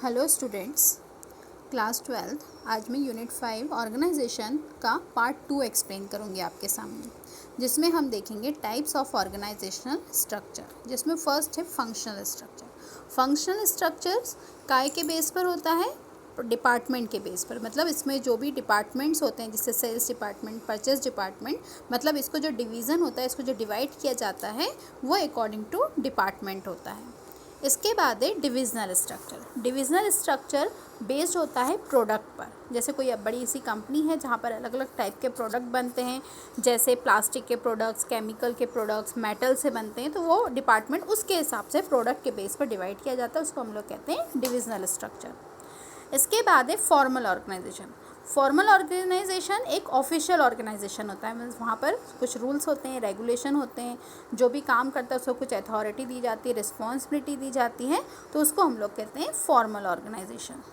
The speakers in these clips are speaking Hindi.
हेलो स्टूडेंट्स, क्लास 12 आज मैं यूनिट 5 ऑर्गेनाइजेशन का पार्ट 2 एक्सप्लेन करूँगी आपके सामने, जिसमें हम देखेंगे टाइप्स ऑफ ऑर्गेनाइजेशनल स्ट्रक्चर, जिसमें फर्स्ट है फंक्शनल स्ट्रक्चर। फंक्शनल स्ट्रक्चर्स काय के बेस पर होता है? डिपार्टमेंट के बेस पर। मतलब इसमें जो भी डिपार्टमेंट्स होते हैं, जैसे सेल्स डिपार्टमेंट, परचेज डिपार्टमेंट, मतलब इसको जो डिवीज़न होता है, इसको जो डिवाइड किया जाता है वो अकॉर्डिंग टू डिपार्टमेंट होता है। इसके बाद है divisional structure. Divisional structure based होता है प्रोडक्ट पर। जैसे कोई बड़ी सी कंपनी है जहाँ पर अलग अलग टाइप के प्रोडक्ट बनते हैं, जैसे प्लास्टिक के प्रोडक्ट्स, केमिकल के प्रोडक्ट्स, मेटल से बनते हैं, तो वो डिपार्टमेंट उसके हिसाब से प्रोडक्ट के बेस पर डिवाइड किया जाता है, उसको हम लोग कहते हैं डिविजनल स्ट्रक्चर। इसके बाद है फॉर्मल ऑर्गेनाइजेशन। फॉर्मल ऑर्गेनाइजेशन एक ऑफिशियल ऑर्गेनाइजेशन होता है, मीन्स वहाँ पर कुछ रूल्स होते हैं, रेगुलेशन होते हैं, जो भी काम करता है उसको कुछ अथॉरिटी दी जाती है, रिस्पॉन्सिबिलिटी दी जाती है, तो उसको हम लोग कहते हैं फॉर्मल ऑर्गेनाइजेशन।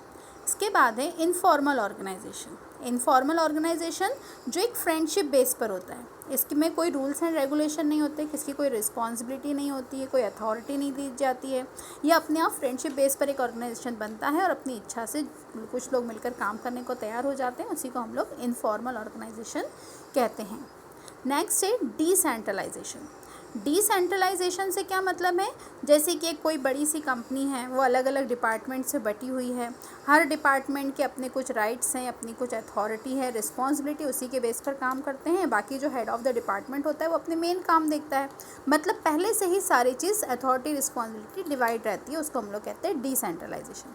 इसके बाद है इनफॉर्मल ऑर्गेनाइजेशन। इनफॉर्मल ऑर्गेनाइजेशन जो एक फ्रेंडशिप बेस पर होता है, इसके में कोई रूल्स एंड रेगुलेशन नहीं होते, किसी कोई रिस्पॉन्सिबिलिटी नहीं होती है, कोई अथॉरिटी नहीं दी जाती है, यह अपने आप फ्रेंडशिप बेस पर एक ऑर्गेनाइजेशन बनता है और अपनी इच्छा से कुछ लोग मिलकर काम करने को तैयार हो जाते हैं, उसी को हम लोग इनफॉर्मल ऑर्गेनाइजेशन कहते हैं। नेक्स्ट है डिसेंट्रलाइजेशन। डिसेंट्रलाइजेशन से क्या मतलब है? जैसे कि एक कोई बड़ी सी कंपनी है, वो अलग अलग डिपार्टमेंट से बटी हुई है, हर डिपार्टमेंट के अपने कुछ राइट्स हैं, अपनी कुछ अथॉरिटी है, रिस्पॉन्सिबिलिटी, उसी के बेस पर काम करते हैं। बाकी जो हेड ऑफ द डिपार्टमेंट होता है वो अपने मेन काम देखता है। मतलब पहले से ही सारी चीज़ अथॉरिटी रिस्पॉन्सिबिलिटी डिवाइड रहती है, उसको हम लोग कहते हैं decentralization.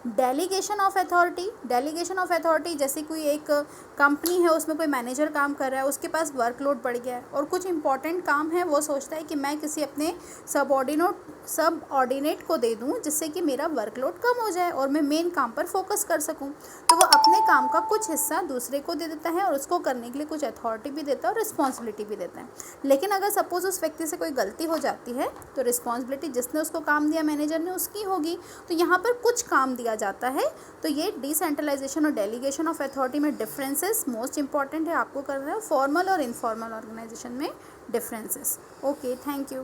Delegation of authority. Delegation of authority, जैसे कोई एक कंपनी है, उसमें कोई मैनेजर काम कर रहा है, उसके पास वर्कलोड बढ़ गया है और कुछ इंपॉर्टेंट काम है, वो सोचता है कि मैं किसी अपने सबऑर्डिनेट को दे दूं, जिससे कि मेरा वर्कलोड कम हो जाए और मैं मेन काम पर फोकस कर सकूं। तो वो अपने काम का कुछ हिस्सा दूसरे को दे देता है और उसको करने के लिए कुछ अथॉरिटी भी देता है और रिस्पॉन्सिबिलिटी भी देता है। लेकिन अगर सपोज उस व्यक्ति से कोई गलती हो जाती है, तो रिस्पॉन्सिबिलिटी जिसने उसको काम दिया, मैनेजर ने, उसकी होगी। तो यहाँ पर कुछ काम दिया जाता है। तो ये डिसेंट्रलाइजेशन और डेलीगेशन ऑफ अथॉरिटी में डिफरेंसेस मोस्ट इंपॉर्टेंट है आपको करना है, फॉर्मल और इनफॉर्मल ऑर्गेनाइजेशन में डिफरेंसेस। Okay, thank you.